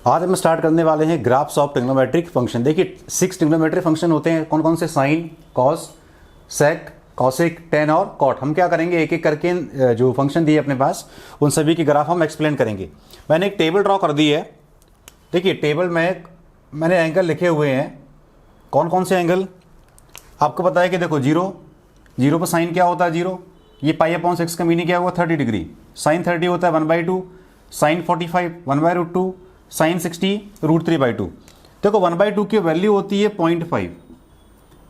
आज हम स्टार्ट करने वाले हैं ग्राफ्स ऑफ ट्रिग्नोमेट्रिक फंक्शन। देखिए 6 ट्रिग्नोमेट्रिक फंक्शन होते हैं, कौन कौन से? साइन, कॉस, सेक, कॉसिक, टेन और कॉट। हम क्या करेंगे, एक एक करके जो फंक्शन दिए अपने पास उन सभी की ग्राफ हम एक्सप्लेन करेंगे। मैंने एक टेबल ड्रॉ कर दी है। देखिए टेबल में मैंने एंगल लिखे हुए हैं। कौन कौन से एंगल आपको पता है कि देखो, जीरो पर साइन क्या होता है? जीरो। ये पाई अपॉन 6 का मीनिंग क्या हुआ? 30 डिग्री। साइन 30 होता है 1/2, साइन 45 1/√2, साइन 60 √3/2। देखो 1/2 की वैल्यू होती है 0.5,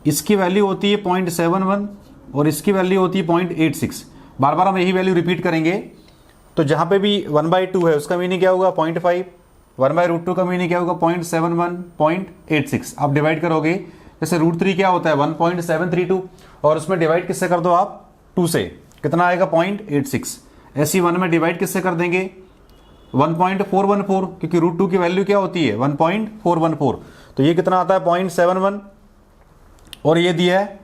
इसकी वैल्यू होती है 0.71 और इसकी वैल्यू होती है 0.86। बार बार हम यही वैल्यू रिपीट करेंगे। तो जहाँ पे भी 1/2 है उसका मीनिंग क्या होगा? 0.5। 1/√2 का मीनिंग क्या होगा? 0.71 0.86। आप डिवाइड करोगे, जैसे √3 क्या होता है? 1.732 और उसमें डिवाइड किससे कर दो आप? 2 से, कितना आएगा? 0.86। ऐसी 1 में डिवाइड किससे कर देंगे? 1.414, क्योंकि √2 की वैल्यू क्या होती है? 1.414। तो ये कितना आता है? 0.71 और ये दिया है।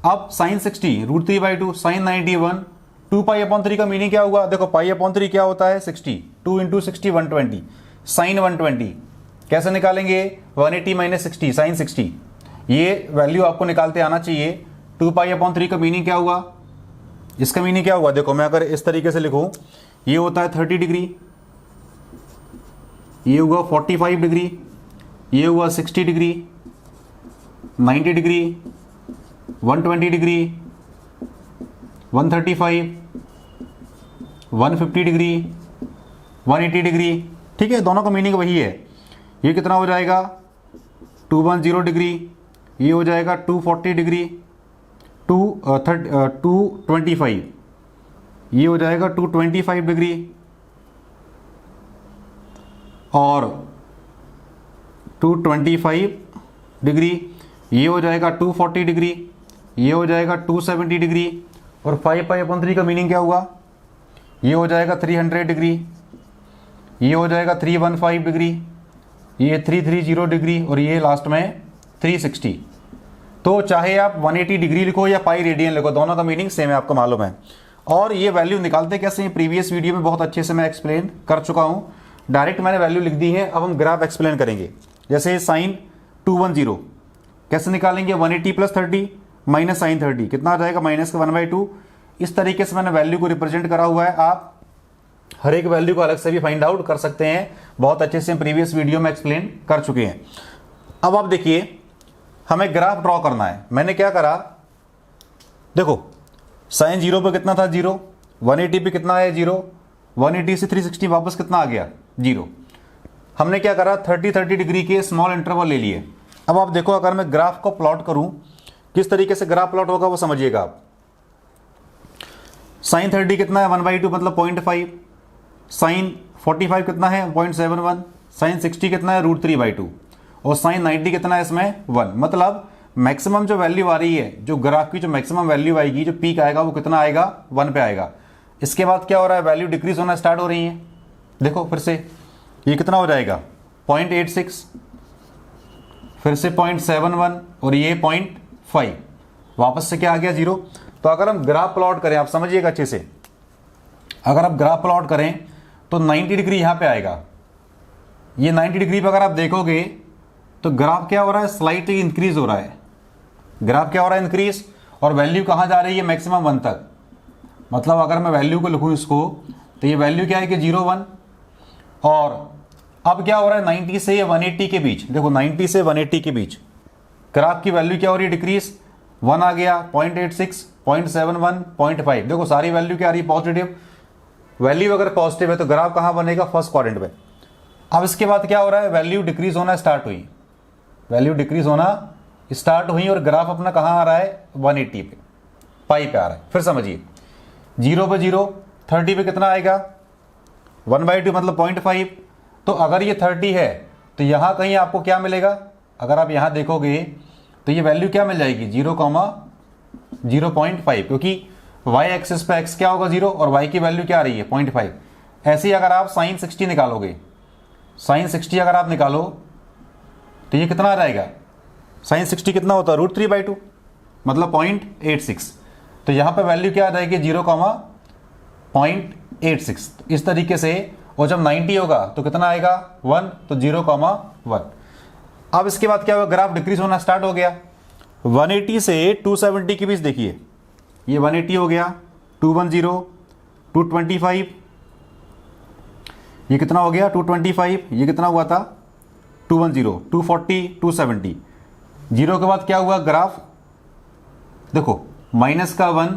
अब साइन 60 √3/2, साइन 91, 2 पाई/3 का मीनिंग क्या होगा? देखो पाई/3 क्या होता है? 60, 2 × 60 120, साइन 120। कैसे निकालेंगे? 180 - 60 साइन 60। ये वैल्यू आपको निकालते आना चाहिए। 2 पाई/3 का मीनिंग क्या हुआ? इसका मीनिंग क्या हुआ? देखो मैं अगर इस तरीके से लिखूं, ये होता है 30 डिग्री, ये हुआ 45 डिग्री, ये हुआ 60 degree, 90 degree, 120 degree, 135, 150 degree, 180 degree. ठीक है, दोनों का मीनिंग वही है। ये कितना हो जाएगा? 210 डिग्री, ये हो जाएगा 240 डिग्री, 225, ये हो जाएगा 225 डिग्री और 225 डिग्री, ये हो जाएगा 240 डिग्री, ये हो जाएगा 270 डिग्री और 5/3 का मीनिंग क्या हुआ? ये हो जाएगा 300 डिग्री, ये हो जाएगा 315 डिग्री, ये 330 डिग्री और ये लास्ट में 360। तो चाहे आप 180 डिग्री लिखो या पाई रेडियन लिखो, दोनों का मीनिंग सेम है, आपको मालूम है। और ये वैल्यू निकालते कैसे हैं? प्रीवियस वीडियो में बहुत अच्छे से मैं एक्सप्लेन कर चुका हूँ। डायरेक्ट मैंने वैल्यू लिख दी है। अब हम ग्राफ एक्सप्लेन करेंगे। जैसे साइन 210 कैसे निकालेंगे? 180 + 30 माइनस साइन 30, कितना आ जाएगा? -1/2। इस तरीके से मैंने वैल्यू को रिप्रेजेंट करा हुआ है। आप हर एक वैल्यू को अलग से भी फाइंड आउट कर सकते हैं, बहुत अच्छे से प्रीवियस वीडियो में एक्सप्लेन कर चुके हैं। अब आप देखिए, हमें ग्राफ ड्रॉ करना है। मैंने क्या करा, देखो साइन 0 पे कितना था? 0। 180 पे कितना है? 0। 180 से 360 वापस कितना आ गया? 0। हमने क्या करा? 30 डिग्री के स्मॉल इंटरवल ले लिए। अब आप देखो, अगर मैं ग्राफ को प्लॉट करूं, किस तरीके से ग्राफ प्लॉट होगा वो समझिएगा आप। साइन 30 कितना है? 1/2 मतलब 0.5। साइन 45 कितना है? 0.71। साइन 60 कितना है? √3/2 और साइन 90 कितना है इसमें? 1। मतलब मैक्सिमम जो वैल्यू आ रही है, जो ग्राफ की जो मैक्सिमम वैल्यू आएगी, जो पीक आएगा वो कितना आएगा? 1 पे आएगा। इसके बाद क्या हो रहा है? वैल्यू डिक्रीज होना स्टार्ट हो रही है। देखो फिर से ये कितना हो जाएगा? 0.86, फिर से 0.71 और ये 0.5, वापस से क्या आ गया? 0। तो अगर हम ग्राफ प्लॉट करें, आप समझिएगा अच्छे से, अगर आप ग्राफ प्लॉट करें तो 90 डिग्री यहाँ पे आएगा। ये 90 डिग्री पर अगर आप देखोगे तो ग्राफ क्या हो रहा है? स्लाइटली इंक्रीज हो रहा है। ग्राफ क्या हो रहा है? इंक्रीज। और वैल्यू कहाँ जा रही है? मैक्सिमम 1 तक। मतलब अगर मैं वैल्यू को लिखूँ इसको, तो ये वैल्यू क्या है कि 0 1। और अब क्या हो रहा है? 90 से 180 के बीच, देखो 90 से 180 के बीच ग्राफ की वैल्यू क्या हो रही है? डिक्रीज। 1 आ गया, 0.86, 0.71, 0.5। देखो सारी वैल्यू क्या आ रही है? पॉजिटिव। वैल्यू अगर पॉजिटिव है तो ग्राफ कहाँ बनेगा? फर्स्ट क्वाड्रेंट में। अब इसके बाद क्या हो रहा है? वैल्यू डिक्रीज होना स्टार्ट हुई, वैल्यू डिक्रीज होना स्टार्ट हुई और ग्राफ अपना कहाँ आ रहा है? 180 पे, पाई पे आ रहा है। फिर समझिए, 0 पे 0, 30 पे कितना आएगा? 1/2 मतलब 0.5। तो अगर ये 30 है तो यहाँ कहीं आपको क्या मिलेगा? अगर आप यहाँ देखोगे तो ये वैल्यू क्या मिल जाएगी? 0,05, क्योंकि y एक्सिस पे x क्या होगा? 0 और y की वैल्यू क्या आ रही है? 0.5। ऐसे ही अगर आप साइन 60 निकालोगे, साइन 60 अगर आप निकालो तो ये कितना आ जाएगा? साइन 60 कितना होता है? √3/2 मतलब 0.86। तो यहाँ पे वैल्यू क्या आ जाएगी? 0,0.86। इस तरीके से और जब 90 होगा तो कितना आएगा 1, तो 0,1। अब इसके बाद क्या हुआ, ग्राफ डिक्रीज होना स्टार्ट हो गया। 180 से 270 के बीच देखिए, ये 180 हो गया, 210, 225, ये कितना हो गया 225, ये कितना हुआ था 210, 240, 270। जीरो के बाद क्या हुआ ग्राफ, देखो माइनस का 1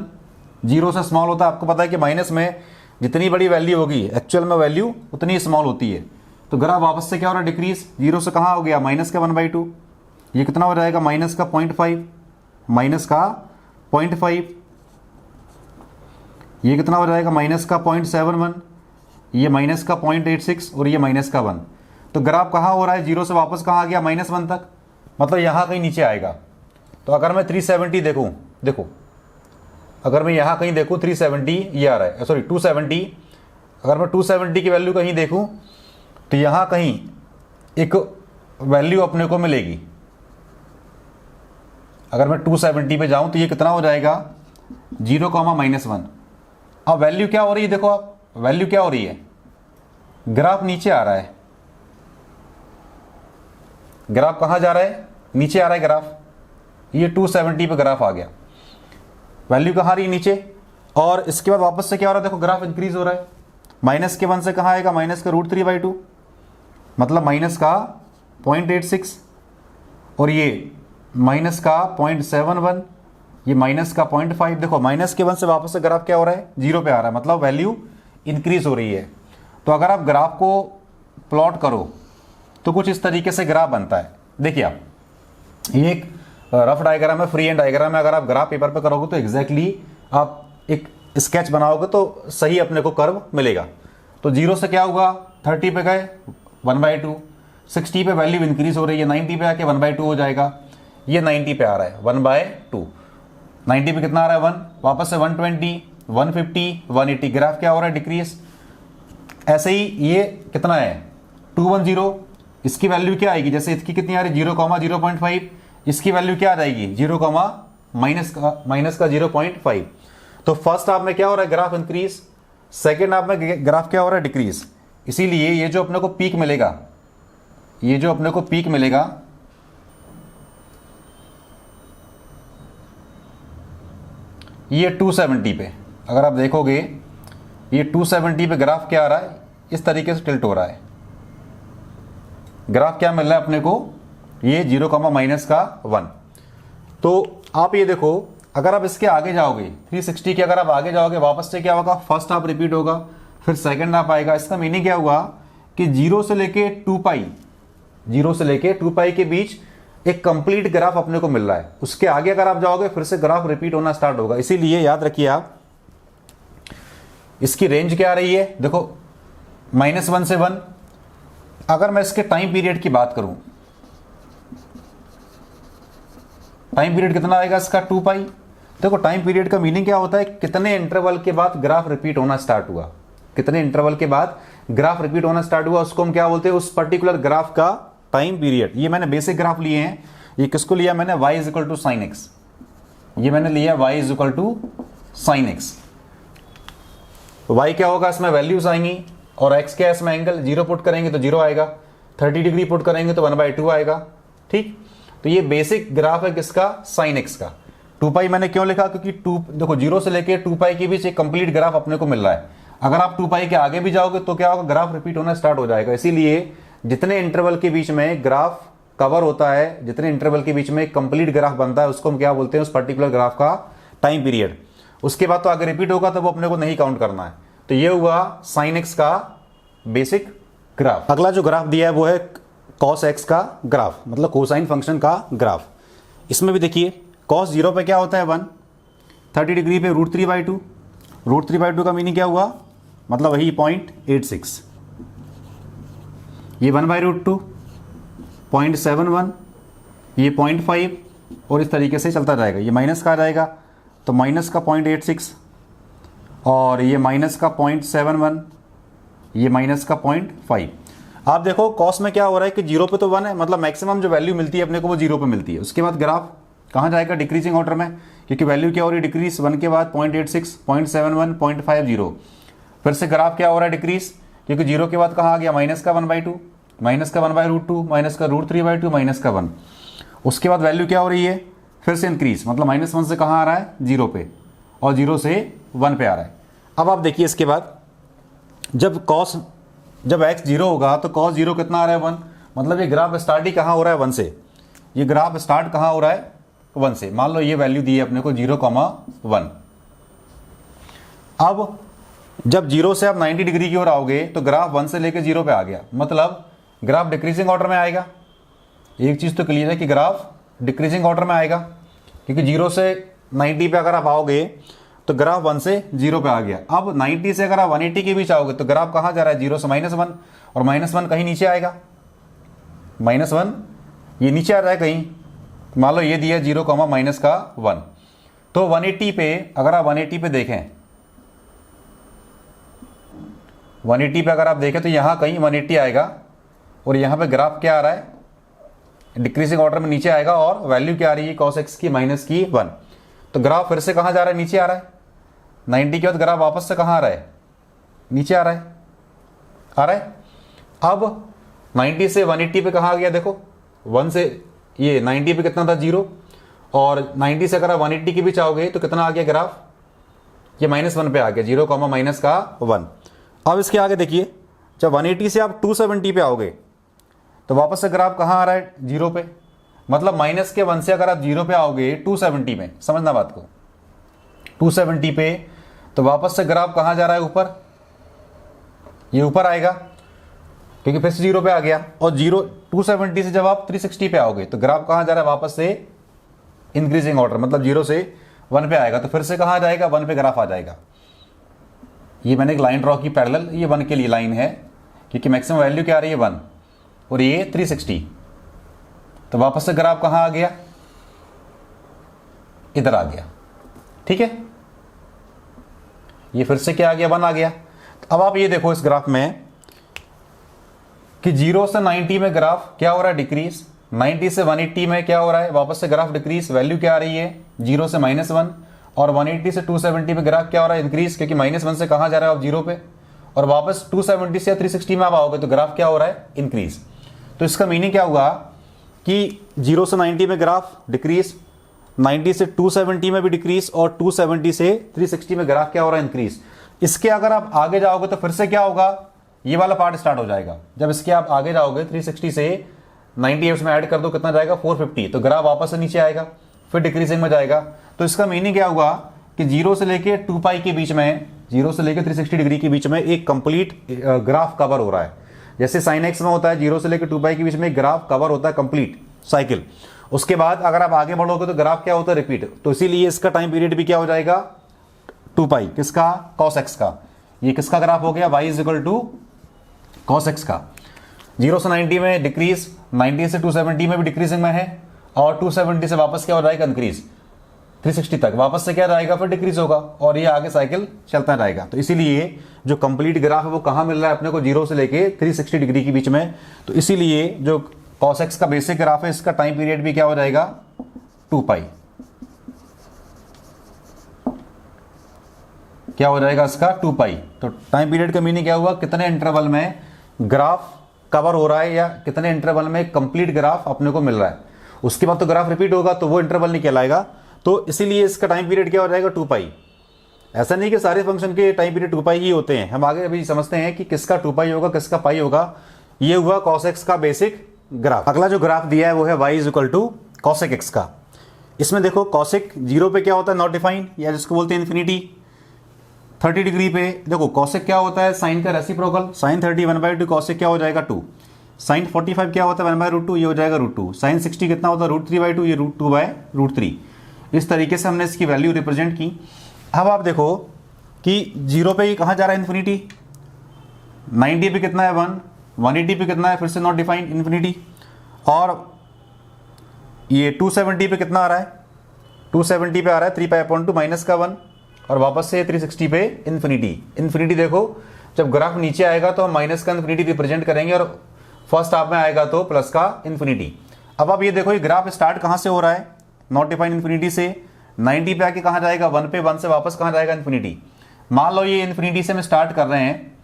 जीरो से स्मॉल होता है। आपको पता है कि माइनस में जितनी बड़ी वैल्यू होगी एक्चुअल में वैल्यू उतनी स्मॉल होती है। तो ग्राफ वापस से क्या हो रहा है डिक्रीज, जीरो से कहाँ हो गया माइनस का 1/2, ये कितना हो जाएगा माइनस का 0.5, माइनस का 0.5, ये कितना हो जाएगा माइनस का 0.71, ये माइनस का 0.86 और ये माइनस का 1। तो ग्राफ कहाँ हो रहा है, जीरो से वापस कहाँ आ गया -1 तक, मतलब यहाँ कहीं नीचे आएगा। तो अगर मैं 370 देखूँ, देखो अगर मैं यहाँ कहीं देखूँ 370 ये आ रहा है, सॉरी 270, अगर मैं 270 की वैल्यू कहीं देखूँ तो यहाँ कहीं एक वैल्यू अपने को मिलेगी। अगर मैं 270 पे जाऊँ तो ये कितना हो जाएगा 0,-1। अब वैल्यू क्या हो रही है, देखो आप वैल्यू क्या हो रही है, ग्राफ नीचे आ रहा है। ग्राफ कहाँ जा रहा है, नीचे आ रहा है ग्राफ। ये 270 पे ग्राफ आ गया, वैल्यू कहाँ रही नीचे। और इसके बाद वापस से क्या हो रहा है, देखो ग्राफ इंक्रीज हो रहा है। माइनस के 1 से कहाँ आएगा, माइनस का √3/2, मतलब माइनस का 0.86, और ये माइनस का 0.71, ये माइनस का 0.5। देखो माइनस के 1 से वापस से ग्राफ क्या हो रहा है, जीरो पे आ रहा है, मतलब वैल्यू इंक्रीज हो रही है। तो अगर आप ग्राफ को प्लॉट करो तो कुछ इस तरीके से ग्राफ बनता है। देखिए आप, ये एक रफ डायग्राम है, फ्री एंड डायग्राम है। अगर आप ग्राफ पेपर पे करोगे तो एग्जैक्टली आप एक स्केच बनाओगे तो सही अपने को कर्व मिलेगा। तो जीरो से क्या हुआ 30 पे गए 1/2, 60 पे वैल्यू इंक्रीज हो रही है, 90 पे आके 1/2 हो जाएगा। ये 90 पे आ रहा है 1/2, 90 पे कितना आ रहा है 1, वापस से 120, 150, 180, ग्राफ क्या हो रहा है डिक्रीज। ऐसे ही ये कितना है 210, इसकी वैल्यू क्या आएगी, जैसे इसकी कितनी आ रही 0,0.5, इसकी वैल्यू क्या आ जाएगी 0, माइनस का 0.5। तो फर्स्ट हाफ में क्या हो रहा है ग्राफ इंक्रीज, सेकेंड हाफ में ग्राफ क्या हो रहा है डिक्रीज। इसीलिए ये जो अपने को पीक मिलेगा, ये जो अपने को पीक मिलेगा ये 270 पे, अगर आप देखोगे ये 270 पे ग्राफ क्या आ रहा है, इस तरीके से टिल्ट हो रहा है। ग्राफ क्या मिल रहा है अपने को, ये 0,-1। तो आप ये देखो, अगर आप इसके आगे जाओगे 360 के अगर आप आगे जाओगे, वापस से क्या होगा फर्स्ट हाफ रिपीट होगा, फिर सेकंड हाफ आएगा। इसका मीनिंग क्या हुआ कि 0 से लेके 2π, 0 से लेके 2π के बीच एक कंप्लीट ग्राफ अपने को मिल रहा है। उसके आगे अगर आप जाओगे फिर से ग्राफ रिपीट होना स्टार्ट होगा। इसीलिए याद रखिए आप, इसकी रेंज क्या आ रही है, देखो -1 से 1। अगर मैं इसके टाइम पीरियड की बात करूं, टाइम पीरियड कितना आएगा इसका 2π। देखो टाइम पीरियड का मीनिंग क्या होता है, कितने इंटरवल के बाद ग्राफ रिपीट होना स्टार्ट हुआ, कितने इंटरवल के बाद ग्राफ रिपीट होना स्टार्ट हुआ, उसको हम क्या बोलते हैं, उस पर्टिकुलर ग्राफ का टाइम पीरियड। ये मैंने बेसिक ग्राफ लिए हैं, ये किसको लिया मैंने, y = sin x, ये मैंने लिया y = sin x। y क्या होगा, इसमें वैल्यूज आएंगी, और x क्या है इसमें एंगल, 0 पुट करेंगे तो 0 आएगा, 30 डिग्री पुट करेंगे तो 1/2 आएगा। ठीक, तो ये बेसिक ग्राफ है किसका, sin x का। 2π मैंने क्यों लिखा, क्योंकि देखो 0 से लेके 2π के बीच एक कंप्लीट ग्राफ अपने को मिल रहा है। अगर आप 2π के आगे भी जाओगे तो क्या होगा, ग्राफ रिपीट होना स्टार्ट हो जाएगा। इसीलिए जितने इंटरवल के बीच में ग्राफ कवर होता है, जितने इंटरवल के बीच में एक कंप्लीट ग्राफ बनता है, उसको हम क्या बोलते हैं, उस पर्टिकुलर ग्राफ का टाइम पीरियड। उसके बाद तो आगे रिपीट होगा तो वो अपने को नहीं काउंट करना है। तो ये हुआ sin x का बेसिक ग्राफ। अगला जो ग्राफ दिया है वो है cos x का ग्राफ, मतलब कोसाइन फंक्शन का ग्राफ। इसमें भी देखिए cos 0 पे क्या होता है 1, 30 डिग्री पे √3/2, √3/2 का मीनिंग क्या हुआ, मतलब वही 0.86, ये 1/√2, 0.71, ये 0.5, और इस तरीके से चलता जाएगा। ये माइनस का आ जाएगा तो माइनस का 0.86, और ये माइनस का 0.71, ये माइनस का 0.5। आप देखो कॉस में क्या हो रहा है कि 0 पे तो 1 है, मतलब मैक्सिमम जो वैल्यू मिलती है अपने को वो 0 पे मिलती है। उसके बाद ग्राफ कहाँ जाएगा, डिक्रीजिंग ऑर्डर में, क्योंकि वैल्यू क्या हो रही है डिक्रीज, 1 के बाद 0.86, 0.71, 0.50। फिर से ग्राफ क्या हो रहा है डिक्रीज, क्योंकि 0 के बाद कहाँ आ गया, माइनस का 1/2, माइनस का 1/√2, माइनस का √3/2, माइनस का 1। उसके बाद वैल्यू क्या हो रही है, फिर से इंक्रीज, मतलब -1 से कहाँ आ रहा है, 0 पे, और 0 से 1 पे आ रहा है। अब आप देखिए इसके बाद जब x 0 होगा तो cos 0 कितना आ रहा है, 1। मतलब ये ग्राफ स्टार्ट ही कहाँ हो रहा है, 1 से। ये ग्राफ स्टार्ट कहाँ हो रहा है, 1 से। मान लो ये वैल्यू दी है अपने को 0,1। अब जब 0 से आप 90 डिग्री की ओर आओगे तो ग्राफ 1 से लेकर 0 पे आ गया, मतलब ग्राफ डिक्रीजिंग ऑर्डर में आएगा। एक चीज़ तो क्लियर है कि ग्राफ डिक्रीजिंग ऑर्डर में आएगा, क्योंकि 0 से 90 पे अगर आप आओगे तो ग्राफ 1 से 0 पे आ गया। अब 90 से अगर आप 180 के बीच आओगे तो ग्राफ कहाँ जा रहा है, 0 से -1, और -1 कहीं नीचे आएगा, -1 ये नीचे आ रहा है कहीं। मान लो ये दिया 0,-1, तो 180 पे अगर आप 180 पे देखें, 180 पे अगर आप देखें तो यहाँ कहीं 180 आएगा, और यहाँ पे ग्राफ क्या आ रहा है, डिक्रीजिंग ऑर्डर में नीचे आएगा, और वैल्यू क्या आ रही है, cos x की -1। तो ग्राफ फिर से कहाँ जा रहा है, नीचे आ रहा है। 90 के बाद ग्राफ वापस से कहाँ आ रहा है, नीचे आ रहा है। अब 90 से 180 पे कहाँ आ गया, देखो 1 से ये 90 पे कितना था, 0, और 90 से अगर आप 180 के बीच आओगे तो कितना आ गया ग्राफ, ये -1 पे आ गया, 0,-1। अब इसके आगे देखिए, जब 180 से आप 270 पे आओगे तो वापस से ग्राफ कहाँ आ रहा है, 0 पे। मतलब -1 से अगर आप 0 पे आओगे 270 में, समझना बात को, 270 पे, तो वापस से ग्राफ कहाँ जा रहा है, ऊपर, ये ऊपर आएगा, क्योंकि फिर से 0 पे आ गया। और 270 से जब आप 360 पे आओगे तो ग्राफ कहाँ जा रहा है, वापस से इंक्रीजिंग ऑर्डर, मतलब 0 से 1 पे आएगा, तो फिर से कहाँ जाएगा, 1 पे ग्राफ आ जाएगा। ये मैंने एक लाइन ड्रॉ की पैरेलल, ये 1 के लिए लाइन है, क्योंकि मैक्सिमम वैल्यू क्या आ रही है, 1, और ये 360। तो वापस से ग्राफ कहाँ आ गया, इधर आ गया, ठीक है। ये फिर से क्या आ गया, 1 आ गया। तो अब आप ये देखो इस ग्राफ में कि 0 से 90 में ग्राफ क्या हो रहा है, डिक्रीज। 90 से 180 में क्या हो रहा है, वापस से ग्राफ डिक्रीज। वैल्यू क्या आ रही है, 0 से -1, और 180 से 270 में ग्राफ क्या हो रहा है, इंक्रीज, क्योंकि -1 से कहाँ जा रहा है, आप 0 पे, और वापस 270 से 360 में आप आओगे तो ग्राफ क्या हो रहा है, इंक्रीज। तो इसका मीनिंग क्या हुआ कि 0 से 90 में ग्राफ डिक्रीज, 90 से 270 में भी डिक्रीज, और 270 से 360 में ग्राफ क्या हो रहा है, इंक्रीज। इसके अगर आप आगे जाओगे तो फिर से क्या होगा, ये वाला पार्ट स्टार्ट हो जाएगा। जब इसके आप आगे जाओगे 360 से 90 उसमें ऐड कर दो, कितना जाएगा, 450, तो ग्राफ वापस से नीचे आएगा, फिर डिक्रीजिंग में जाएगा। तो इसका मीनिंग क्या हुआ कि 0 से लेके 2π के बीच में, 0 से लेके 360 डिग्री के बीच में एक कंप्लीट ग्राफ कवर हो रहा है। जैसे sin x में होता है 0 से लेकर 2π के बीच में ग्राफ कवर होता है कंप्लीट साइकिल। उसके बाद अगर आप आगे बढ़ोगे तो ग्राफ क्या होता है, रिपीट। तो इसीलिए इसका टाइम पीरियड भी क्या हो जाएगा, 2π, किसका, cos x का। ये किसका ग्राफ हो गया, y = cos x का। 0 से 90 में डिक्रीज, 90 से 270 में भी डिक्रीजिंग में है, और 270 से वापस क्या हो जाएगा, इंक्रीज, 360 तक वापस से क्या जाएगा, फिर डिक्रीज होगा, और ये आगे साइकिल चलता रहेगा। तो इसीलिए जो कंप्लीट ग्राफ है वो कहाँ मिल रहा है अपने को, 0 से लेके 360 डिग्री के बीच में। तो इसीलिए जो cos x का बेसिक ग्राफ है, इसका टाइम पीरियड भी क्या हो जाएगा, 2π। क्या हो जाएगा इसका, 2π। तो टाइम पीरियड का मीनिंग क्या हुआ, कितने इंटरवल में ग्राफ कवर हो रहा है, या कितने इंटरवल में कंप्लीट ग्राफ अपने को मिल रहा है। उसके बाद तो ग्राफ रिपीट होगा तो वो इंटरवल नहीं कहलाएगा। तो इसीलिए इसका टाइम पीरियड क्या हो जाएगा, 2π। ऐसा नहीं कि सारे फंक्शन के टाइम पीरियड 2π ही होते हैं, हम आगे अभी समझते हैं कि किसका 2π होगा, किसका पाई होगा। ये हुआ cos x का बेसिक ग्राफ। अगला जो ग्राफ दिया है वो है y = cosec x का। इसमें देखो cosec 0 पे क्या होता है, नॉट डिफाइंड, या जिसको बोलते हैं इन्फिनिटी। 30 डिग्री पे देखो cosec क्या होता है, साइन का रेसिप्रोकल, sin 30 1/2 cosec क्या हो जाएगा, 2। sin 45 क्या होता है, 1/√2, ये हो जाएगा √2। sin 60 कितना होता है, √3/2, ये √2/√3। इस तरीके से हमने इसकी वैल्यू रिप्रेजेंट की। अब आप देखो कि 0 पे कहाँ जा रहा है, इन्फिनिटी। 90 पे कितना है, 1। 180 पे कितना है, फिर से नॉट डिफाइंड, इन्फिनिटी। और ये 270 पे कितना आ रहा है, 270 पे आ रहा है 3π/2 -1, और वापस से 360 पे इन्फिनिटी। इन्फिनिटी देखो जब ग्राफ नीचे आएगा तो हम माइनस का इन्फिनिटी रिप्रेजेंट करेंगे, और फर्स्ट हाफ में आएगा तो प्लस का इन्फिनिटी। अब आप ये देखो ये ग्राफ स्टार्ट कहाँ से हो रहा है, नॉट डिफाइंड इन्फिनिटी से। 90 पे आके कहाँ जाएगा, 1 पे, 1 से वापस कहाँ जाएगा, इन्फिनिटी। मान लो ये इन्फिनिटी से हम स्टार्ट कर रहे हैं,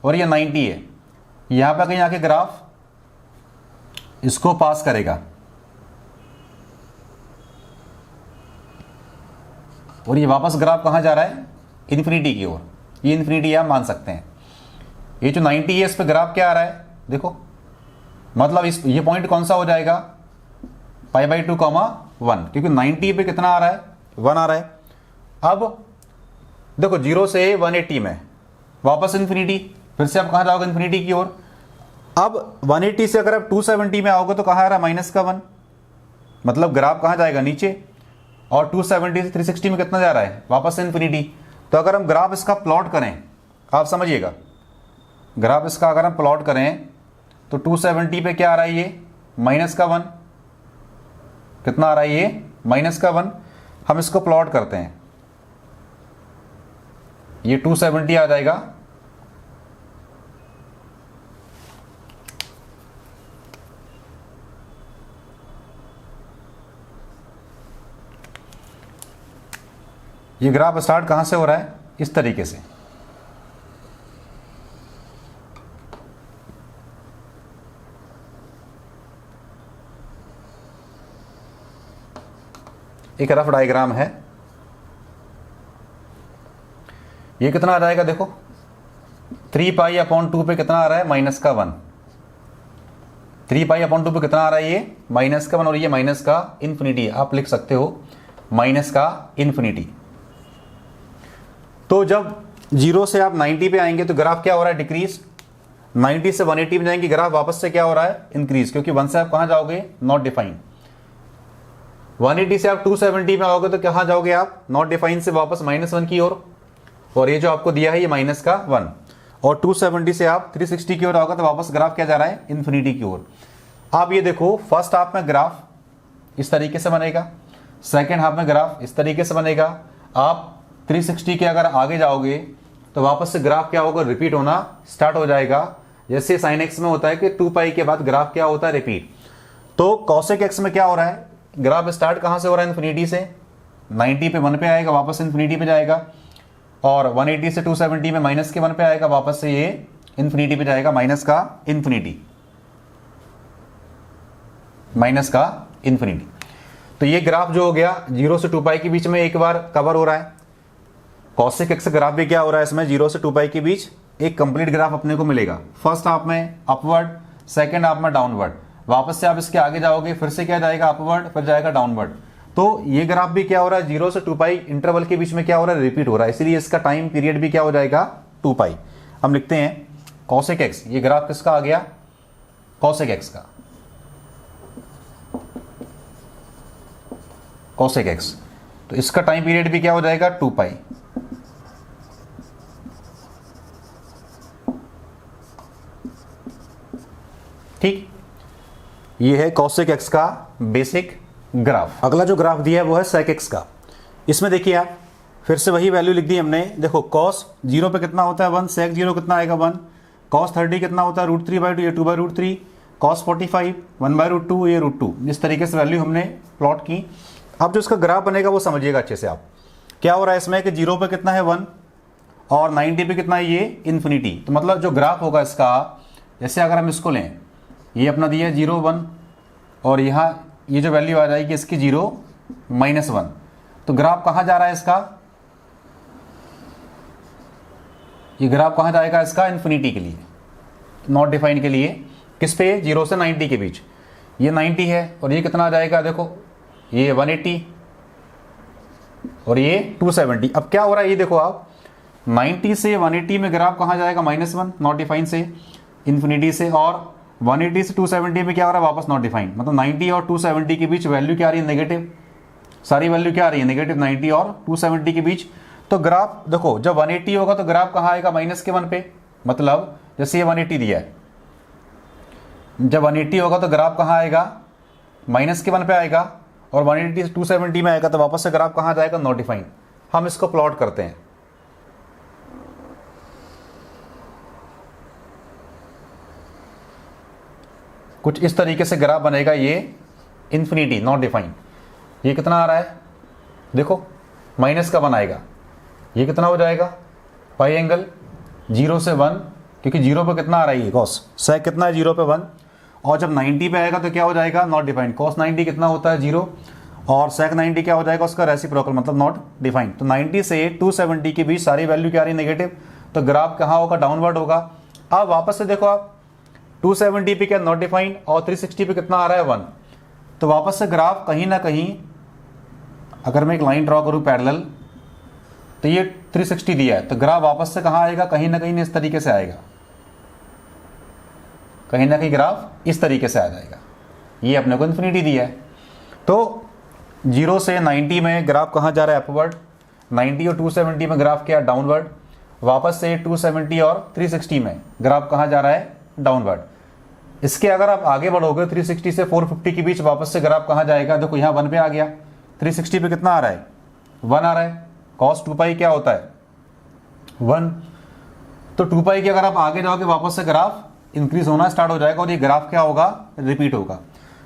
और ये 90 है, यहाँ पे कहीं आके ग्राफ इसको पास करेगा और ये वापस ग्राफ कहाँ जा रहा है, इन्फिनिटी की ओर। ये इन्फिनिटी आप मान सकते हैं। ये जो 90 है इस पे ग्राफ क्या आ रहा है देखो, मतलब इस ये पॉइंट कौन सा हो जाएगा, π/2, 1, क्योंकि 90 पे कितना आ रहा है, 1 आ रहा है। अब देखो 0 से 180 में वापस इन्फिनिटी, फिर से आप कहाँ जाओगे, इन्फिनिटी की ओर। अब 180 से अगर आप 270 में आओगे तो कहाँ आ रहा है, -1, मतलब ग्राफ कहाँ जाएगा, नीचे। और 270 से 360 में कितना जा रहा है, वापस इन्फिनिटी। तो अगर हम ग्राफ इसका प्लॉट करें, आप समझिएगा, ग्राफ इसका अगर हम प्लॉट करें तो 270 पे क्या आ रहा है, ये -1, कितना आ रहा है, ये -1। हम इसको प्लॉट करते हैं, ये 270 आ जाएगा, ये ग्राफ स्टार्ट कहां से हो रहा है, इस तरीके से। एक रफ डायग्राम है, ये कितना आ जाएगा देखो, 3π/2 पे कितना आ रहा है, -1। 3π/2 पे कितना आ रहा है, ये -1, और ये माइनस का इन्फिनिटी, आप लिख सकते हो माइनस का इन्फिनिटी। तो जब 0 से आप 90 पे आएंगे तो ग्राफ क्या हो रहा है, डिक्रीज। 90 से 180 में जाएंगे, ग्राफ वापस से क्या हो रहा है, इंक्रीज, क्योंकि 1 से आप कहां जाओगे, नॉट डिफाइंड। 180 से आप 270 में आओगे तो कहां जाओगे आप, नॉट डिफाइंड से वापस -1 की ओर, और ये जो आपको दिया है ये -1। और 270 से आप 360 की ओर आओगे तो वापस ग्राफ क्या जा रहा है, इन्फिनिटी की ओर। आप ये देखो, फर्स्ट हाफ में ग्राफ इस तरीके से बनेगा, सेकेंड हाफ में ग्राफ इस तरीके से बनेगा। आप 360 के अगर आगे जाओगे तो वापस से ग्राफ क्या होगा, रिपीट होना स्टार्ट हो जाएगा। जैसे sin x में होता है कि 2π के बाद ग्राफ क्या होता है, रिपीट। तो cosec x में क्या हो रहा है, ग्राफ स्टार्ट कहां से हो रहा है, इन्फिनिटी से। 90 पे 1 पे आएगा, वापस इन्फिनिटी पे जाएगा, और 180 से 270 में -1 पे आएगा, वापस से ये इन्फिनिटी पे जाएगा, माइनस का इन्फिनिटी। तो ये ग्राफ जो हो गया 0 से 2π के बीच में एक बार कवर हो रहा है। cosec x ग्राफ भी क्या हो रहा है इसमें, 0 से 2π के बीच एक कंप्लीट ग्राफ अपने को मिलेगा। फर्स्ट हाफ में अपवर्ड, सेकंड हाफ में डाउनवर्ड, वापस से आप इसके आगे जाओगे फिर से क्या जाएगा, अपवर्ड, फिर जाएगा डाउनवर्ड। तो ये ग्राफ भी क्या हो रहा है, 0 से 2π इंटरवल के बीच में क्या हो रहा है, रिपीट हो रहा है, इसलिए इसका टाइम पीरियड भी क्या हो जाएगा, 2π। हम लिखते हैं cosec x, ये ग्राफ किसका आ गया, cosec x का, cosec x। तो इसका टाइम पीरियड भी क्या हो जाएगा, 2π। ठीक, ये है cosec x का बेसिक ग्राफ। अगला जो ग्राफ दिया है वो है sec x का। इसमें देखिए आप, फिर से वही वैल्यू लिख दी हमने। देखो cos 0 पे कितना होता है 1, sec 0 कितना आएगा 1, cos 30 कितना होता है √3/2, ये 2/√3, cos 45 1/√2, ये √2। इस तरीके से वैल्यू हमने प्लॉट की। अब जो इसका ग्राफ बनेगा वो समझिएगा अच्छे से आप। क्या हो रहा है इसमें कि 0 पे कितना है 1 और 90 पे कितना है, ये इन्फिनिटी। तो मतलब जो ग्राफ होगा इसका, जैसे अगर हम इसको लें, ये अपना दिया है 0 1, और यहाँ ये जो वैल्यू आ जाएगी इसकी 0 -1। तो ग्राफ कहाँ जा रहा है इसका, ये ग्राफ कहाँ जाएगा इसका, इन्फिनिटी के लिए, नॉट डिफाइंड के लिए। किस पे, 0 से 90 के बीच। ये 90 है और ये कितना आ जाएगा, देखो ये 180 और ये 270। अब क्या हो रहा है ये देखो आप, 90 से 180 में ग्राफ कहाँ जाएगा, -1, नॉट डिफाइंड से इन्फिनिटी से, और 180 से 270 में क्या हो रहा है, वापस नॉट डिफाइंड। मतलब 90 और 270 के बीच वैल्यू क्या आ रही है, नेगेटिव। सारी वैल्यू क्या आ रही है, नेगेटिव, 90 और 270 के बीच। तो ग्राफ देखो, जब 180 होगा तो ग्राफ कहाँ आएगा, -1 पे। मतलब जैसे ये 180 दिया है, जब 180 होगा तो ग्राफ कहाँ आएगा, -1 पे आएगा, और 180 से 270 में आएगा तो वापस से ग्राफ कहाँ जाएगा, नॉट डिफाइंड। हम इसको प्लॉट करते हैं। कुछ इस तरीके से ग्राफ बनेगा, ये इन्फिनिटी, नॉट डिफाइंड। ये कितना आ रहा है देखो, -1 आएगा। ये कितना हो जाएगा, पाई एंगल 0 से 1 क्योंकि जीरो पे कितना आ रहा है ये कॉस, सेक कितना है जीरो पे 1, और जब 90 पे आएगा तो क्या हो जाएगा, नॉट डिफाइंड। कॉस 90 कितना होता है 0, और सेक 90 क्या हो जाएगा उसका रेसिप्रोकल, मतलब नॉट डिफाइंड। तो 90 से 270 के बीच सारी वैल्यू क्या आ रही है नेगेटिव, तो ग्राफ कहाँ होगा, डाउनवर्ड होगा। अब वापस से देखो आप 270 पे क्या नॉट डिफाइंड, और 360 पे कितना आ रहा है 1, तो वापस से ग्राफ कहीं ना कहीं, अगर मैं एक लाइन ड्रॉ करूँ पैरेलल, तो ये 360 दिया है, तो ग्राफ वापस से कहाँ आएगा, कहीं ना कहीं इस तरीके से आएगा, कहीं ना कहीं ग्राफ इस तरीके से आ जाएगा। ये अपने को इन्फिनिटी दिया है, तो 0 से 90 में ग्राफ कहाँ जा रहा है, अपवर्ड। 90 और 270 में ग्राफ क्या, डाउनवर्ड। वापस से 270 और 360 में ग्राफ कहाँ जा रहा है, डाउनवर्ड। इसके अगर आप आगे बढ़ोगे 360 से 450 के बीच, वापस से ग्राफ कहाँ जाएगा, देखो यहाँ 1 पे आ गया। 360 पे कितना आ रहा है, 1 आ रहा है। कॉस 2 क्या होता है, 1। तो 2 की अगर आप आगे जाओगे वापस से ग्राफ इंक्रीज होना स्टार्ट हो जाएगा, और ये ग्राफ क्या होगा, रिपीट होगा।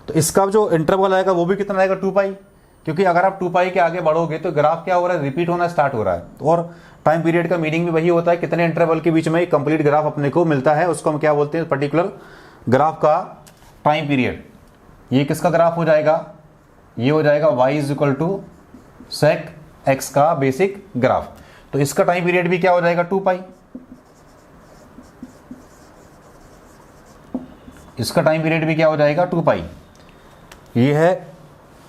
तो इसका जो इंटरवल आएगा वो भी कितना आएगा, 2 क्योंकि अगर आप 2 के आगे बढ़ोगे तो ग्राफ क्या हो रहा है, रिपीट होना स्टार्ट हो रहा है। और टाइम पीरियड का मीनिंग भी वही होता है, कितने इंटरवल के बीच में एक कंप्लीट ग्राफ अपने को मिलता है, उसको हम क्या बोलते हैं, पर्टिकुलर ग्राफ का टाइम पीरियड। ये किसका ग्राफ हो जाएगा, ये हो जाएगा y equal to sec x का बेसिक ग्राफ। तो इसका टाइम पीरियड भी क्या हो जाएगा, 2 इसका टाइम पीरियड भी क्या हो जाएगा, 2 ये है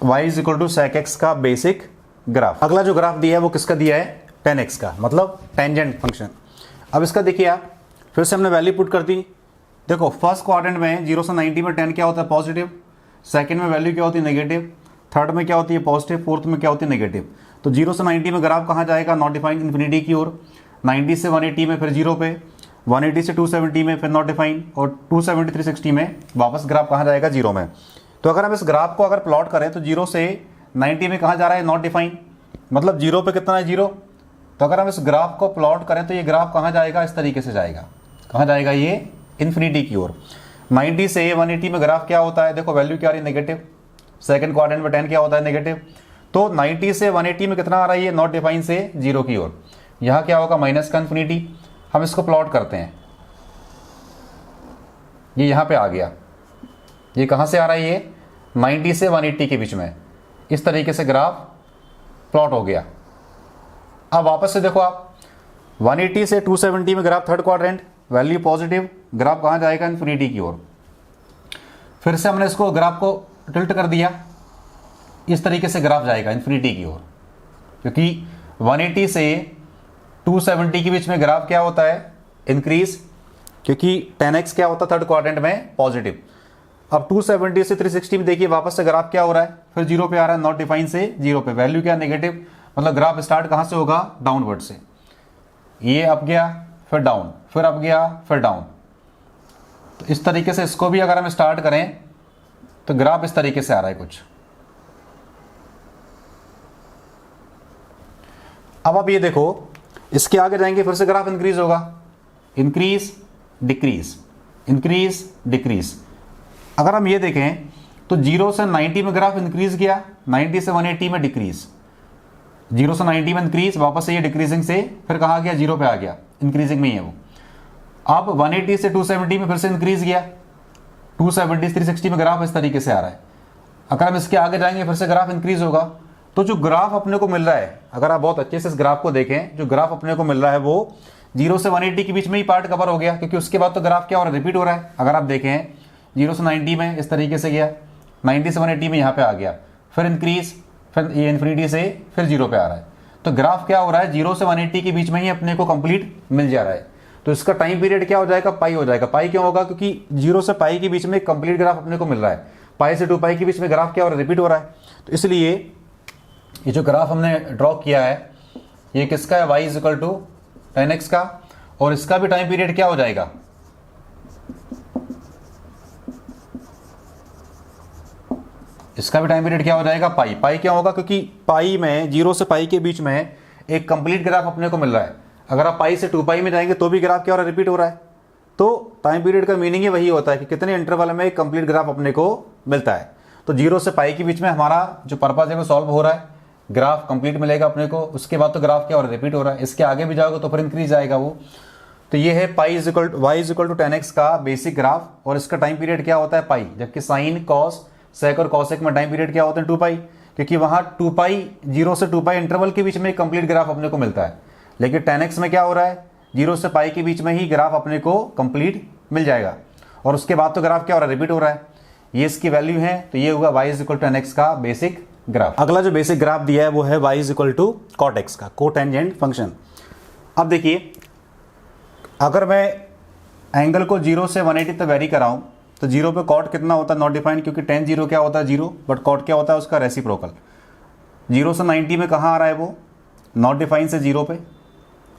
y equal to sec x का बेसिक ग्राफ। अगला जो ग्राफ दिया है वो किसका दिया है, 10x का, मतलब टेंजेंट फंक्शन। अब इसका देखिए आप, फिर से हमने वैल्यू पुट कर दी। देखो फर्स्ट क्वाड्रेंट में 0 से 90 में 10 क्या होता है, पॉजिटिव। सेकंड में वैल्यू क्या होती है, नेगेटिव। थर्ड में क्या होती है, पॉजिटिव। फोर्थ में क्या होती है, नेगेटिव। तो 0 से 90 में ग्राफ कहाँ जाएगा, नॉट डिफाइंड, इन्फिनिटी की ओर। 90 से 180 में फिर 0 पे, 180 से 270 में फिर नॉट डिफाइंड, और 270 360 में वापस ग्राफ कहाँ जाएगा, 0 में। तो अगर हम इस ग्राफ को अगर प्लॉट करें तो 0 से 90 में कहाँ जा रहा है, नॉट डिफाइंड, मतलब 0 पे कितना है, 0। तो अगर हम इस ग्राफ को प्लॉट करें तो ये ग्राफ कहाँ जाएगा, इस तरीके से जाएगा। कहाँ जाएगा, ये इन्फिनिटी की ओर। 90 से 180 में ग्राफ क्या होता है, देखो वैल्यू क्या आ रही है, नेगेटिव। सेकंड क्वाड्रेंट में 10 क्या होता है, नेगेटिव। तो 90 से 180 में कितना आ रहा है, ये नॉट डिफाइंड से 0 की ओर। यहाँ क्या होगा, माइनस का इन्फिनिटी। हम इसको प्लॉट करते हैं, ये यहाँ पे आ गया। ये कहाँ से आ रहा है, ये 90 से 180 के बीच में, इस तरीके से ग्राफ प्लॉट हो गया। अब वापस से देखो आप, 180 से 270 में graph third quadrant, value positive, graph कहाँ जाएगा, इन्फिनिटी की ओर। फिर से हमने इसको ग्राफ को टिल्ट कर दिया, इस तरीके से ग्राफ जाएगा इन्फिनिटी की ओर, क्योंकि 180 से 270 के बीच में ग्राफ क्या होता है, इंक्रीज, क्योंकि 10x क्या होता है थर्ड क्वाड्रेंट में, पॉजिटिव। अब 270 से 360 में देखिए वापस से ग्राफ क्या हो रहा है, फिर 0 पे आ रहा है, नॉट डिफाइंड से 0 पे, वैल्यू क्या, नेगेटिव, मतलब ग्राफ स्टार्ट कहाँ से होगा, डाउनवर्ड से। ये अप गया फिर डाउन, फिर अप गया फिर डाउन। तो इस तरीके से इसको भी अगर हम स्टार्ट करें तो ग्राफ इस तरीके से आ रहा है कुछ। अब आप ये देखो, इसके आगे जाएंगे फिर से ग्राफ इंक्रीज होगा, इंक्रीज डिक्रीज, इंक्रीज डिक्रीज। अगर हम ये देखें तो 0 से 90 में ग्राफ इंक्रीज किया, 90 से 180 में डिक्रीज, 0 से 90 में इंक्रीज, वापस से ये डिक्रीजिंग से फिर कहाँ गया, 0 पे आ गया, इंक्रीजिंग में ही है वो। अब 180 से 270 में फिर से इंक्रीज किया, 270 से 360 में ग्राफ इस तरीके से आ रहा है। अगर हम इसके आगे जाएंगे फिर से ग्राफ इंक्रीज होगा। तो जो ग्राफ अपने को मिल रहा है, अगर आप बहुत अच्छे से इस ग्राफ को देखें, जो ग्राफ अपने को मिल रहा है वो 0 से 180 के बीच में ही पार्ट कवर हो गया, क्योंकि उसके बाद तो ग्राफ क्या हो रहा है, रिपीट हो रहा है। अगर आप देखें 0 से 90 में इस तरीके से गया, 90 से 180 में यहाँ पे आ गया, फिर इंक्रीज, फिर ये इन्फिनिटी से फिर 0 पे आ रहा है। तो ग्राफ क्या हो रहा है, 0 से 180 के बीच में ही अपने को कंप्लीट मिल जा रहा है। तो इसका टाइम पीरियड क्या हो जाएगा, पाई हो जाएगा। पाई क्यों होगा, क्योंकि 0 से पाई के बीच में कंप्लीट ग्राफ अपने को मिल रहा है। पाई से 2 के बीच में ग्राफ क्या हो रहा है, रिपीट हो रहा है। तो इसलिए ये जो ग्राफ हमने ड्रॉ किया है ये किसका है, y इक्वल टू 10x का, और इसका भी टाइम पीरियड क्या हो जाएगा, इसका भी टाइम पीरियड क्या हो जाएगा, पाई। पाई क्या होगा, क्योंकि पाई में 0 से पाई के बीच में एक कंप्लीट ग्राफ अपने को मिल रहा है। अगर आप पाई से 2 में जाएंगे तो भी ग्राफ क्या हो रहा है, रिपीट हो रहा है। तो टाइम पीरियड का मीनिंग ही वही होता है कि कितने इंटरवल में एक कंप्लीट ग्राफ अपने को मिलता है। तो 0 से पाई के बीच में हमारा जो पर्पस है वो सॉल्व हो रहा है, ग्राफ कंप्लीट मिलेगा अपने को। उसके बाद तो ग्राफ क्या हो रहा है, रिपीट हो रहा है। इसके आगे भी जाओगे तो फिर इंक्रीज आएगा वो। तो ये है pi is equal y is equal to 10x का बेसिक ग्राफ, और इसका टाइम पीरियड क्या होता है पाई, जबकि साइन कॉस सेक और कॉसेक में टाइम पीरियड क्या होता है 2 पाई, क्योंकि वहां 2 पाई 0 से 2 पाई इंटरवल के बीच में एक कंप्लीट ग्राफ अपने को मिलता है। लेकिन 10x में क्या हो रहा है, 0 से पाई के बीच में ही ग्राफ अपने को कंप्लीट मिल जाएगा, और उसके बाद तो ग्राफ क्या हो रहा है, रिपीट हो रहा है। ये इसकी वैल्यू है, तो ये होगा y is equal to 10x का बेसिक ग्राफ। अगला जो बेसिक ग्राफ दिया है वो है y is equal to cot x का, कोटेंजेंट फंक्शन। अब देखिए, अगर मैं एंगल को 0 से 180 तक वेरी कराऊं तो 0 पे कॉट कितना होता है, नॉट डिफाइंड, क्योंकि tan 0 क्या होता है 0, बट कॉट क्या होता है उसका रेसिप्रोकल। 0 से 90 में कहाँ आ रहा है वो, नॉट डिफाइंड से 0 पे,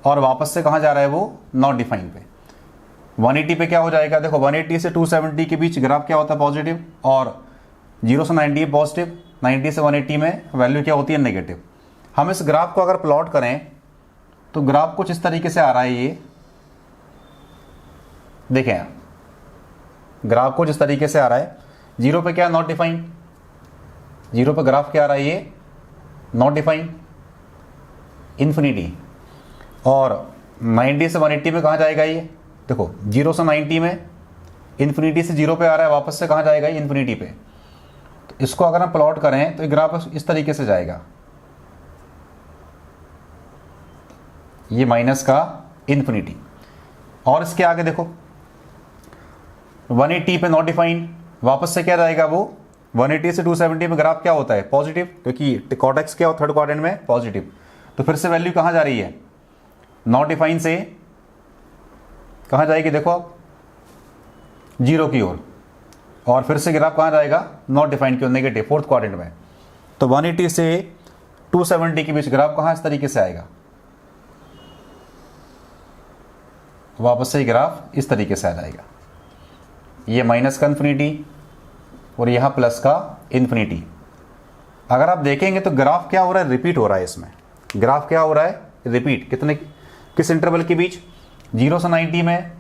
और वापस से कहाँ जा रहा है वो, नॉट डिफाइंड पे। 180 पे क्या हो जाएगा, देखो 180 से 270 के बीच ग्राफ क्या होता है पॉजिटिव, और 0 से 90 पॉजिटिव, 90 से 180 में वैल्यू क्या होती है नेगेटिव। हम इस ग्राफ को अगर प्लॉट करें तो ग्राफ कुछ इस तरीके से आ रहा है, ये देखें ग्राफ कुछ इस तरीके से आ रहा है। 0 पे क्या नॉट डिफाइंड, 0 पे ग्राफ क्या आ रहा है, ये नॉट डिफाइंड इन्फिनिटी, और 90 से 180 में कहाँ जाएगा ये, देखो 0 से 90 में इन्फिनिटी से 0 पे आ रहा है, वापस से कहाँ जाएगा ये इन्फिनिटी पे। तो इसको अगर हम प्लॉट करें तो ये ग्राफ इस तरीके से जाएगा, ये माइनस का इन्फिनिटी, और इसके आगे देखो 180 पे नॉट डिफाइंड, वापस से क्या जाएगा वो 180 से 270 में ग्राफ क्या होता है पॉजिटिव, क्योंकि कॉट एक्स क्या होता है थर्ड क्वाड्रेंट में पॉजिटिव। तो फिर से वैल्यू कहाँ जा रही है, नॉट डिफाइंड से कहाँ जाएगी, देखो आप 0 की ओर, और फिर से ग्राफ कहाँ जाएगा, नॉट डिफाइंड की ओर नेगेटिव फोर्थ क्वाड्रेंट में। तो 180 से 270 के बीच ग्राफ कहाँ इस तरीके से आएगा, वापस से ग्राफ इस तरीके से आ जाएगा, ये माइनस का इन्फिनिटी और यहाँ प्लस का इन्फिनिटी। अगर आप देखेंगे तो ग्राफ क्या हो रहा है, रिपीट हो रहा है। इसमें ग्राफ क्या हो रहा है, रिपीट, कितने किस इंटरवल के बीच, 0 से 90 में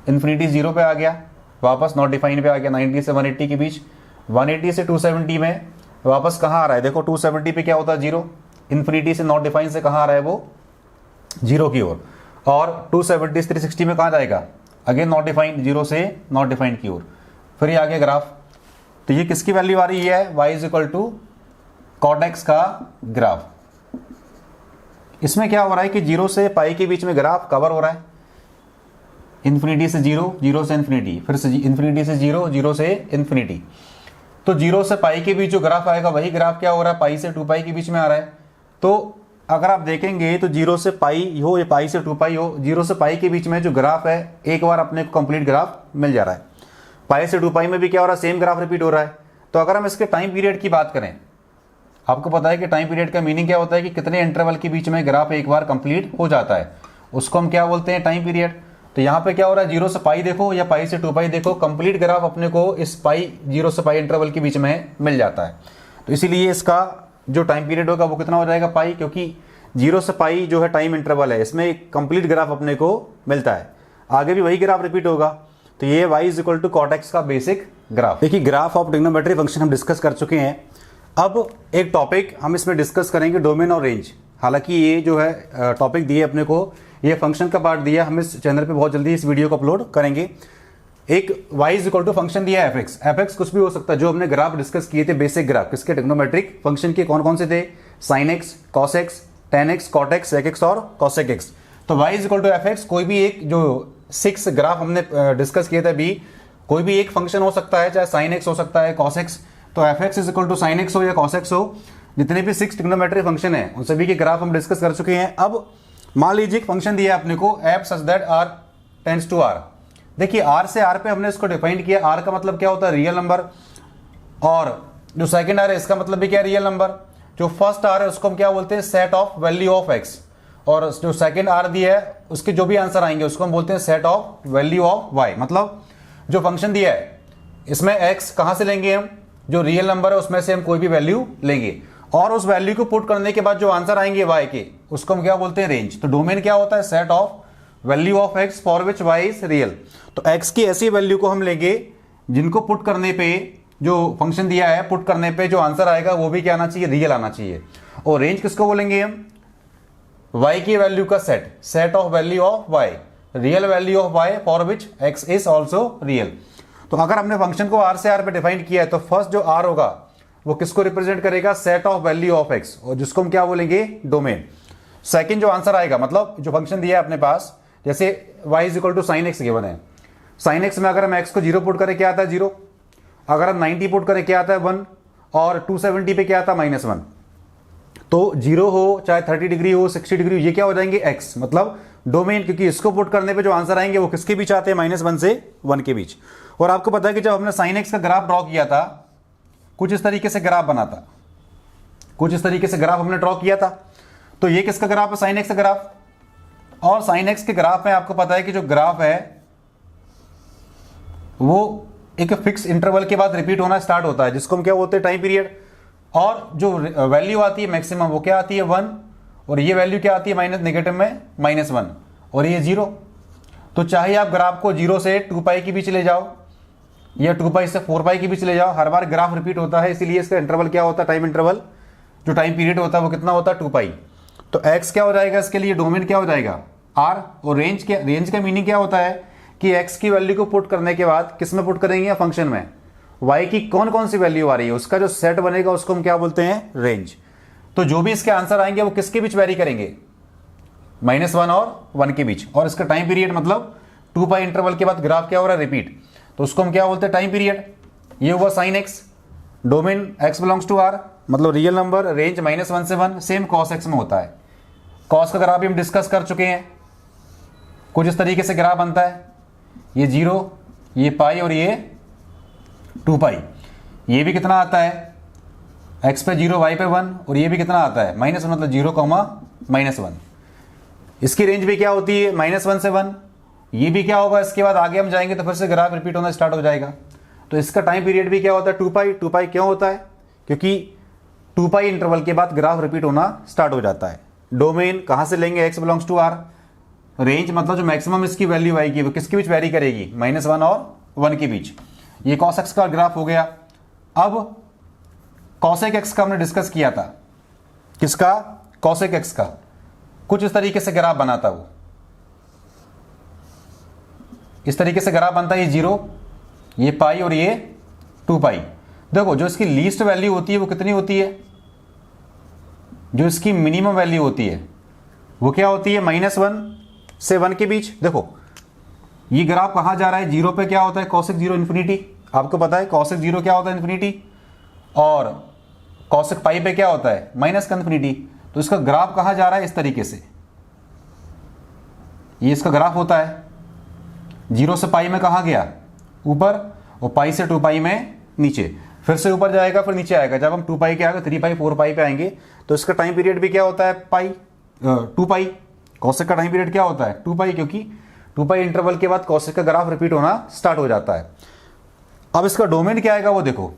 इन्फिनिटी 0 पे आ गया, वापस नॉट डिफाइन पे आ गया, 90 से 180 के बीच, 180 से 270 में वापस कहाँ आ रहा है, देखो 270 पे क्या होता है 0, इन्फिनिटी से नॉट डिफाइन से कहाँ आ रहा है वो 0 की ओर, और 270 से 360 में कहाँ जाएगा, अगेन नॉट डिफाइंड 0 से नॉट डिफाइंड की ओर, फिर ये आगे ग्राफ। तो ये किसकी वैल्यू आ रही है, y is equal to cot x का ग्राफ। इसमें क्या हो रहा है कि 0 से पाई के बीच में ग्राफ कवर हो रहा है, इन्फिनिटी से 0, 0 से इन्फिनिटी, फिर से इन्फिनिटी से 0, 0 से इन्फिनिटी। तो 0 से पाई के बीच जो ग्राफ आएगा वही ग्राफ क्या हो रहा है, पाई से 2 पाई के बीच में आ रहा है। तो अगर आप देखेंगे तो 0 से पाई हो या पाई से 2 पाई हो, 0 से पाई के बीच में जो ग्राफ है एक बार अपने को कंप्लीट ग्राफ मिल जा रहा है। पाई से 2 पाई में भी क्या हो रहा है, सेम ग्राफ रिपीट हो रहा है। तो अगर हम इसके टाइम पीरियड की बात करें, आपको पता है कि टाइम पीरियड का मीनिंग क्या होता है कि कितने इंटरवल के बीच में ग्राफ एक बार कंप्लीट हो जाता है, उसको हम क्या बोलते हैं, टाइम पीरियड। तो यहाँ पे क्या हो रहा है, 0 से पाई देखो या पाई से 2 पाई देखो, कंप्लीट ग्राफ अपने को इस पाई 0 से पाई इंटरवल के बीच में मिल जाता है। तो इसीलिए इसका जो टाइम पीरियड होगा वो कितना हो जाएगा पाई, क्योंकि 0 से पाई जो है टाइम इंटरवल है, इसमें एक कंप्लीट ग्राफ अपने को मिलता है। आगे भी वही ग्राफ रिपीट होगा। तो ये y is equal to cot x का बेसिक ग्राफ। देखिए ग्राफ ऑफ ट्रिग्नोमेट्री फंक्शन हम डिस्कस कर चुके हैं। अब एक टॉपिक हम इसमें डिस्कस करेंगे, डोमेन और रेंज। हालांकि ये जो है टॉपिक दिए अपने को, ये फंक्शन का पार्ट दिया, हम इस चैनल पे बहुत जल्दी इस वीडियो को अपलोड करेंगे। एक y is equal to function दिया है fx कुछ भी हो सकता है। जो हमने ग्राफ डिस्कस किए थे बेसिक ग्राफ, किसके, ट्रिग्नोमेट्रिक फंक्शन के, कौन कौन से थे, sin x, cos x, tan x, cot x, sec x और कॉसेक एक्स। तो y is equal to fx, कोई भी एक जो 6 ग्राफ हमने डिस्कस किए थे अभी, कोई भी एक फंक्शन हो सकता है, चाहे साइन एक्स हो सकता है, कॉस एक्स। तो fx is equal to sin x हो या कॉस एक्स हो, जितने भी 6 ट्रिग्नोमेट्री फंक्शन है उन सभी के ग्राफ हम डिस्कस कर चुके हैं। अब मान लीजिए एक फंक्शन दिया है अपने को f such that r tends to r। देखिए r से r पे हमने इसको डिफाइंड किया। r का मतलब क्या होता है, रियल नंबर, और जो सेकंड r है इसका मतलब भी क्या है, रियल नंबर। जो फर्स्ट r है उसको हम क्या बोलते हैं, set of value of x, और जो सेकंड r दिया है उसके जो भी आंसर आएंगे उसको हम बोलते हैं set of value of y। मतलब जो फंक्शन दिया है इसमें x कहां से लेंगे हम, जो रियल नंबर है उसमें से हम कोई भी वैल्यू लेंगे, और उस वैल्यू को पुट करने के बाद जो आंसर आएंगे y के, उसको हम क्या बोलते हैं, रेंज। तो डोमेन क्या होता है, set of value of x for which y is real. तो x की ऐसी वैल्यू को हम लेंगे जिनको पुट करने पे, जो फंक्शन दिया है पुट करने पे जो आंसर आएगा वो भी क्या आना चाहिए, रियल आना चाहिए। और रेंज किसको बोलेंगे हम, y की वैल्यू का set, set of value of y। Real value of y for which x is also real. तो अगर हमने फंक्शन को r से r पे डिफाइन किया है तो फर्स्ट जो r होगा वो किसको रिप्रेजेंट करेगा, set of value of x, और जिसको हम क्या बोलेंगे, डोमेन। सेकंड जो आंसर आएगा, मतलब जो फंक्शन दिया है अपने पास, जैसे y is equal to sin x given है, साइन एक्स में अगर हम x को 0 पुट करें क्या आता है 0, अगर हम 90 पुट करें क्या आता है 1, और 270 पे क्या आता है -1। तो 0 हो चाहे 30 डिग्री हो 60 डिग्री हो, ये क्या हो जाएंगे x, मतलब डोमेन, क्योंकि इसको पुट करने पे जो आंसर आएंगे वो किसके बीच आते हैं, -1 से 1 के बीच। और आपको पता है कि जब हमने साइन एक्स का ग्राफ ड्रॉ किया था, कुछ इस तरीके से ग्राफ बना था, कुछ इस तरीके से ग्राफ हमने ड्रॉ किया था। तो ये किसका ग्राफ है, साइन एक्स का ग्राफ। और साइन एक्स के ग्राफ में आपको पता है कि जो ग्राफ है वो एक फिक्स इंटरवल के बाद रिपीट होना स्टार्ट होता है, जिसको हम क्या बोलते हैं, टाइम पीरियड। और जो वैल्यू आती है मैक्सिमम वो क्या आती है 1, और ये वैल्यू क्या आती है माइनस नेगेटिव में -1, और ये 0। तो चाहे आप ग्राफ को 0 से 2π के बीच ले जाओ या 2π से 4π के बीच ले जाओ, हर बार ग्राफ रिपीट होता है, इसीलिए इसका इंटरवल क्या होता है, टाइम इंटरवल, जो टाइम पीरियड होता है वो कितना होता है 2π। तो x क्या हो जाएगा, इसके लिए डोमेन क्या हो जाएगा r, और रेंज का मीनिंग क्या होता है कि x की वैल्यू को पुट करने के बाद किस में पुट करेंगे, फंक्शन में, y की कौन कौन सी वैल्यू आ रही है उसका जो सेट बनेगा उसको हम क्या बोलते हैं, रेंज। तो जो भी इसके आंसर आएंगे वो किसके बीच वेरी करेंगे, -1 और 1 के बीच, और इसका टाइम पीरियड मतलब 2π इंटरवल के बाद ग्राफ क्या हो रहा है, रिपीट, तो उसको हम क्या बोलते हैं, टाइम पीरियड। ये हुआ sine x, domain x belongs to r, मतलब रियल नंबर, रेंज -1 से 1, सेम कॉस एक्स में होता है। कॉस का ग्राफ भी हम डिस्कस कर चुके हैं, कुछ इस तरीके से ग्राफ बनता है, ये 0, ये पाई और ये 2π। ये भी कितना आता है, x पे 0 y पे 1, और ये भी कितना आता है -1, मतलब 0, -1। इसकी रेंज भी क्या होती है -1 से 1। ये भी क्या होगा, इसके बाद आगे हम जाएंगे तो फिर से ग्राफ रिपीट होना स्टार्ट हो जाएगा। तो इसका टाइम पीरियड भी क्या होता है 2π। 2π क्यों होता है, क्योंकि 2π इंटरवल के बाद ग्राफ रिपीट होना स्टार्ट हो जाता है। डोमेन कहां से लेंगे, x belongs to r। Range मतलब जो मैक्सिमम इसकी वैल्यू आएगी वो किसके बीच वेरी करेगी, -1 और 1 के बीच। ये cos x का ग्राफ हो गया। अब cosec x का हमने डिस्कस किया था, किसका, cosec x का। कुछ इस तरीके से ग्राफ बना था, वो इस तरीके से ग्राफ बनता है, ये 0, ये पाई और ये 2π। देखो जो इसकी लीस्ट वैल्यू होती है वो कितनी होती है, जो इसकी मिनिमम वैल्यू होती है वो क्या होती है, -1 से 1 के बीच। देखो ये ग्राफ कहाँ जा रहा है, 0 पे क्या होता है, cosec 0 इन्फिनिटी। आपको पता है cosec 0 क्या होता है, इन्फिनिटी, और cosec पाई पे क्या होता है, माइनस का इन्फिनिटी। तो इसका ग्राफ कहाँ जा रहा है, इस तरीके से, ये इसका ग्राफ होता है। 0 से पाई में कहाँ गया, ऊपर, और पाई से 2π में नीचे, फिर से ऊपर जाएगा फिर नीचे आएगा। जब हम 2π के आगे 3π 4π पे आएंगे तो इसका टाइम पीरियड भी क्या होता है, 2π। cosec का टाइम पीरियड क्या होता है 2π, क्योंकि 2π इंटरवल के बाद cosec का ग्राफ रिपीट होना स्टार्ट हो जाता है। अब इसका डोमेन क्या आएगा वो देखो,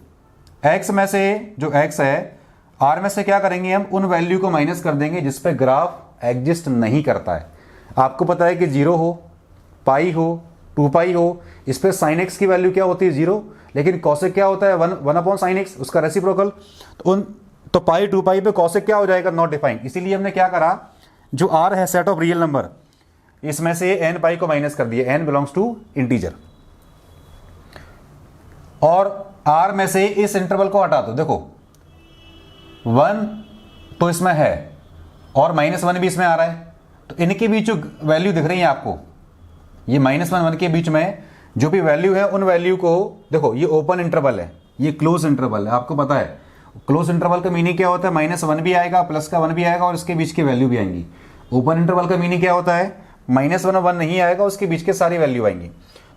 x में से जो x है, r में से क्या करेंगे हम, उन वैल्यू को माइनस कर देंगे जिस पे ग्राफ एग्जिस्ट नहीं करता है। आपको पता है कि 0 हो, पाई हो, 2π हो, इस पे साइन एक्स की वैल्यू क्या होती है 0, लेकिन cosec क्या होता है 1/sin x, उसका रेसिप्रोकल। तो पाई 2π पे cosec क्या हो जाएगा, नॉट डिफाइंड। इसीलिए हमने क्या करा, जो r है सेट ऑफ रियल नंबर, इसमें से n π को माइनस कर दिया, n बिलोंग्स टू इंटीजर, और r में से इस इंटरवल को हटा दो। देखो 1 तो इसमें है और -1 भी इसमें आ रहा है, तो इनके बीच जो वैल्यू दिख रही है आपको, ये -1 1 के बीच में जो भी वैल्यू है उन वैल्यू को देखो, ये ओपन इंटरवल है, ये क्लोज इंटरवल है। आपको पता है क्लोज इंटरवल का मीनिंग क्या होता है, -1 भी आएगा, प्लस का 1 भी आएगा, और इसके बीच की वैल्यू भी आएंगी। ओपन इंटरवल का मीनिंग क्या होता है, -1 और 1 नहीं आएगा, उसके बीच के सारी वैल्यू आएंगी।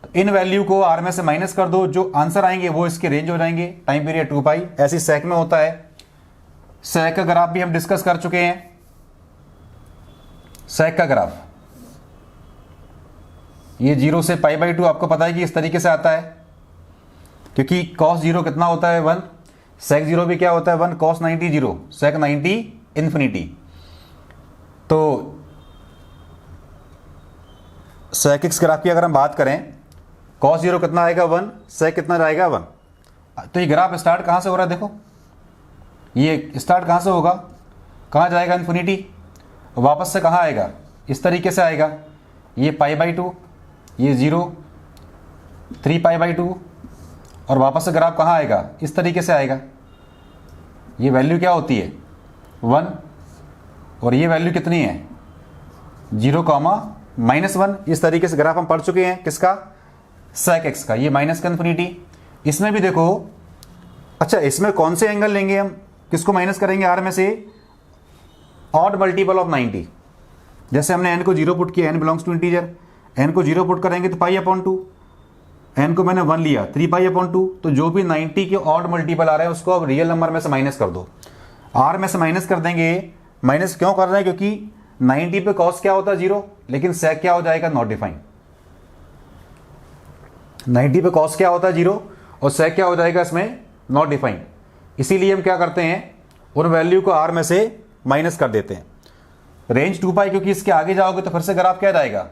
तो इन वैल्यू को r में से माइनस कर दो, जो आंसर आएंगे वो इसके रेंज हो जाएंगे, टाइम पीरियड 2π। ऐसी सेक में होता है। सेक का ग्राफ भी हम डिस्कस कर चुके हैं। सेक का ग्राफ ये 0 से π/2 आपको पता है कि इस तरीके से आता है, क्योंकि cos 0 कितना होता है 1, sec 0 भी क्या होता है 1, cos 90 0, sec 90 इन्फिनिटी। तो sec x ग्राफ की अगर हम बात करें, cos 0 कितना आएगा 1, sec कितना जाएगा 1। तो ये ग्राफ स्टार्ट कहाँ से हो रहा है, देखो ये स्टार्ट कहाँ से होगा, कहाँ जाएगा इन्फिनिटी, वापस से कहाँ आएगा, इस तरीके से आएगा। ये π/2, ये 0, 3π/2 और वापस से ग्राफ कहाँ आएगा, इस तरीके से आएगा। ये वैल्यू क्या होती है 1 और ये वैल्यू कितनी है 0, -1। इस तरीके से ग्राफ हम पढ़ चुके हैं किसका, sec x का। ये माइनस का इन्फिनिटी। इसमें भी देखो, अच्छा इसमें कौन से एंगल लेंगे हम, किसको माइनस करेंगे r में से, ऑड मल्टीपल ऑफ 90। जैसे हमने n को 0 पुट किया, n belongs to integer, n को 0 पुट करेंगे तो π/2, n को मैंने 1 लिया 3π/2, तो जो भी 90 के ऑड मल्टीपल आ रहा है उसको अब रियल नंबर में से माइनस कर दो। r में से माइनस कर देंगे, माइनस क्यों कर रहे हैं, क्योंकि 90 पे cos क्या होता है 0, लेकिन sec क्या हो जाएगा नॉट डिफाइंड। 90 पे cos क्या होता है 0 और sec क्या हो जाएगा इसमें नॉट डिफाइंड। इसीलिए हम क्या करते हैं, उन वैल्यू को r में से माइनस कर देते हैं। रेंज 2π, क्योंकि इसके आगे जाओगे तो फिर से ग्राफ क्या जाएगा,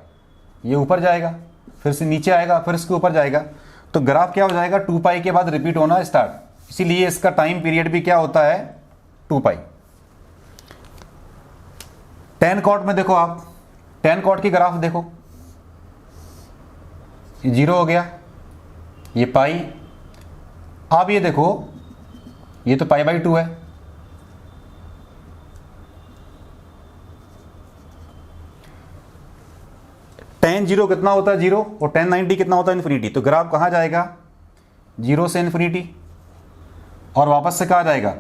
ये ऊपर जाएगा, फिर से नीचे आएगा, फिर इसके ऊपर जाएगा, तो ग्राफ क्या हो जाएगा 2π के बाद रिपीट होना स्टार्ट। इसीलिए इसका टाइम पीरियड भी क्या होता है 2π। tan cot में देखो आप, tan cot की ग्राफ देखो, ये 0 हो गया, ये पाई। अब ये देखो, ये तो π/2 है, tan 0 कितना होता है 0 और tan 90 कितना होता है इन्फिनिटी। तो ग्राफ कहाँ जाएगा 0 से इन्फिनिटी और वापस से कहाँ जाएगा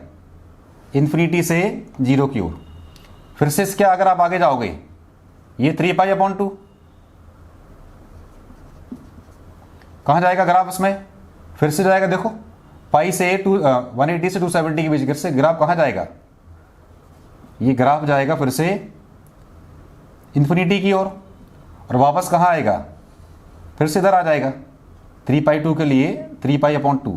इन्फिनिटी से 0 की ओर। फिर से इसके अगर आप आगे जाओगे, ये 3π/2 कहाँ जाएगा ग्राफ, इसमें फिर से जाएगा। देखो पाई से 180 से 270 के बीच से ग्राफ कहाँ जाएगा, ये ग्राफ जाएगा फिर से इन्फिनिटी की ओर और वापस कहाँ आएगा, फिर से इधर आ जाएगा 3π2 के लिए 3π/2।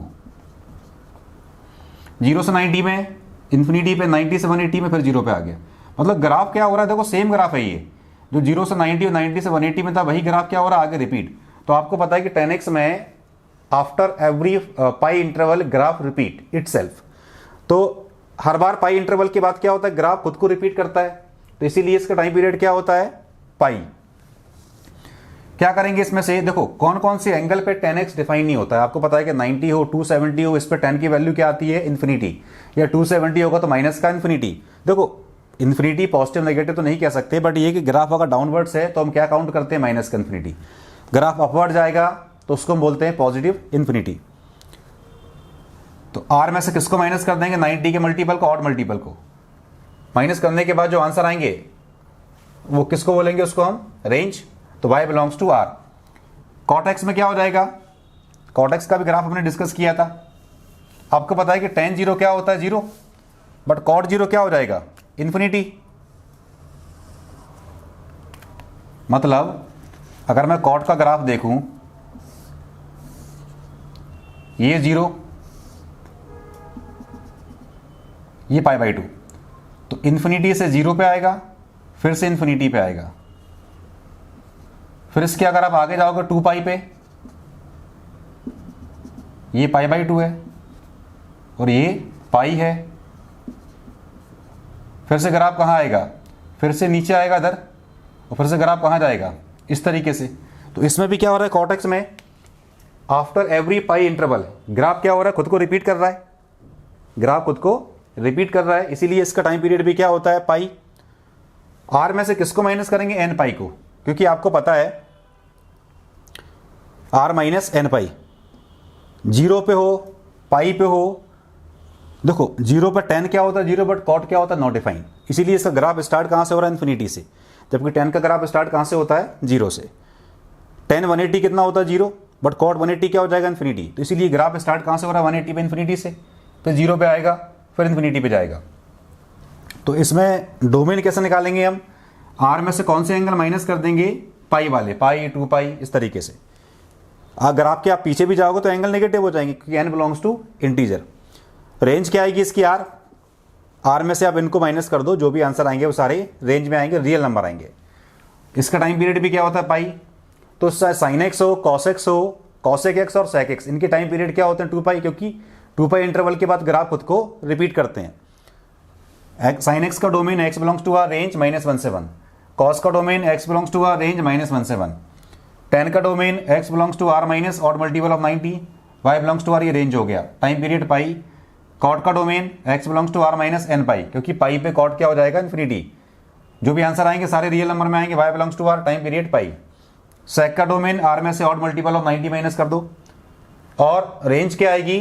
0 से 90 में इन्फिनिटी पे, 90 से 180 में फिर 0 पे आ गया। मतलब ग्राफ क्या हो रहा है, देखो सेम ग्राफ है ये, जो 0 से 90 और 90 से 180 में था वही ग्राफ क्या हो रहा है आगे रिपीट। तो आपको पता है कि 10x में आफ्टर एवरी पाई इंटरवल ग्राफ रिपीट इटसेल्फ। तो हर बार पाई इंटरवल के बाद क्या होता है, ग्राफ खुद को रिपीट करता है, तो इसीलिए इसका टाइम पीरियड क्या होता है पाई। क्या करेंगे इसमें से, देखो कौन कौन से एंगल पे 10x डिफाइन नहीं होता है। आपको पता है कि 90 हो 270 हो, इस पे 10 की वैल्यू क्या आती है इन्फिनिटी, या 270 होगा तो माइनस का इन्फिनिटी। देखो इन्फिनिटी पॉजिटिव नेगेटिव तो नहीं कह सकते, बट ये कि ग्राफ अगर डाउनवर्ड्स है तो हम क्या काउंट करते हैं माइनस का इन्फिनिटी। ग्राफ अपवर्ड जाएगा तो उसको हम बोलते हैं पॉजिटिव इन्फिनिटी। तो r में से किसको माइनस कर देंगे, 90 के मल्टीपल को, ऑड मल्टीपल को। माइनस करने के बाद जो आंसर आएंगे वो किसको बोलेंगे, उसको हम रेंज। तो y belongs to r। cot x में क्या हो जाएगा, cot x का भी ग्राफ हमने डिस्कस किया था। आपको पता है कि tan 0 क्या होता है 0, बट cot 0 क्या हो जाएगा इन्फिनिटी। मतलब अगर मैं cot का ग्राफ देखूं, ये 0, ये π/2, तो इन्फिनिटी से 0 पे आएगा, फिर से इन्फिनिटी पे आएगा, फिर इसके अगर आप आगे जाओगे 2π पे, ये π/2 है और ये पाई है। फिर से ग्राफ कहाँ आएगा, फिर से नीचे आएगा इधर, और फिर से ग्राफ कहाँ जाएगा इस तरीके से। तो इसमें भी क्या हो रहा है cot x में, आफ्टर एवरी पाई इंटरवल ग्राफ क्या हो रहा है, खुद को रिपीट कर रहा है, ग्राफ खुद को रिपीट कर रहा है, इसीलिए इसका टाइम पीरियड भी क्या होता है पाई। r में से किसको माइनस करेंगे, n π को, क्योंकि आपको पता है r माइनस n π 0 पे हो पाई पे हो। देखो 0 पर 10 क्या होता है 0, बट cot क्या होता है नॉट डिफाइंड। इसीलिए इसका ग्राफ स्टार्ट कहाँ से हो रहा है इन्फिनिटी से, जबकि 10 का ग्राफ स्टार्ट कहाँ से होता है 0 से। 10 180 कितना होता है 0, बट cot 180 क्या हो जाएगा इन्फिनिटी। तो इसीलिए ग्राफ स्टार्ट कहाँ से हो रहा है 180 पे इन्फिनिटी से, फिर 0 पे आएगा, फिर इन्फिनिटी पे जाएगा। तो इसमें डोमेन कैसे निकालेंगे हम, r में से कौन से एंगल माइनस कर देंगे, पाई वाले, पाई 2π इस तरीके से। अगर आपके आप पीछे भी जाओगे तो एंगल नेगेटिव हो जाएंगे, क्योंकि n belongs to integer. Range क्या आएगी इसकी r में से आप इनको माइनस कर दो, जो भी आंसर आएंगे वो सारे रेंज में आएंगे, रियल नंबर आएंगे। इसका टाइम पीरियड भी क्या होता है पाई। तो साइन एक्स हो, कॉस एक्स हो, कॉसेक एक्स और सेक एक्स, इनके टाइम पीरियड क्या होते हैं 2π, क्योंकि 2π इंटरवल के बाद ग्राफ खुद को रिपीट करते हैं। साइन एक्स का domain x belongs to r range -1 से 1, कॉस का domain x belongs to R range -1 से 1, tan का domain x belongs to R minus odd multiple of 90, y belongs to R, ये रेंज हो गया। टाइम पीरियड पाई, कॉट का domain x belongs to R minus n pi, क्योंकि pi पे cot क्या हो जाएगा, इन्फिनिटी। जो भी आंसर आएंगे सारे रियल नंबर में आएंगे, y belongs to R, time period pi. Sec का डोमेन r में से ऑड मल्टीपल ऑफ 90 माइनस कर दो, और रेंज क्या आएगी,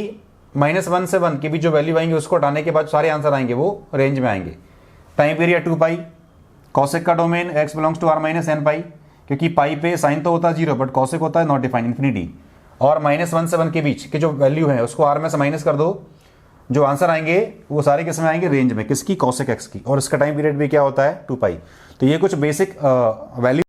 -1 से 1 के बीच जो वैल्यू आएंगे उसको हटाने के बाद सारे आंसर आएंगे वो रेंज में आएंगे। Time period 2 pi. कॉसेक का domain x belongs to R minus n pi, क्योंकि पाई पे साइन तो होता है 0 बट कॉसेक होता है नॉट डिफाइंड, इन्फिनिटी। और -1 से 1 के बीच के जो वैल्यू है उसको r में से माइनस कर दो, जो आंसर आएंगे वो सारे किस में आएंगे, रेंज में, किसकी, कॉसेक x की। और इसका टाइम पीरियड भी क्या होता है, 2 पाई। तो ये कुछ बेसिक वैल्यू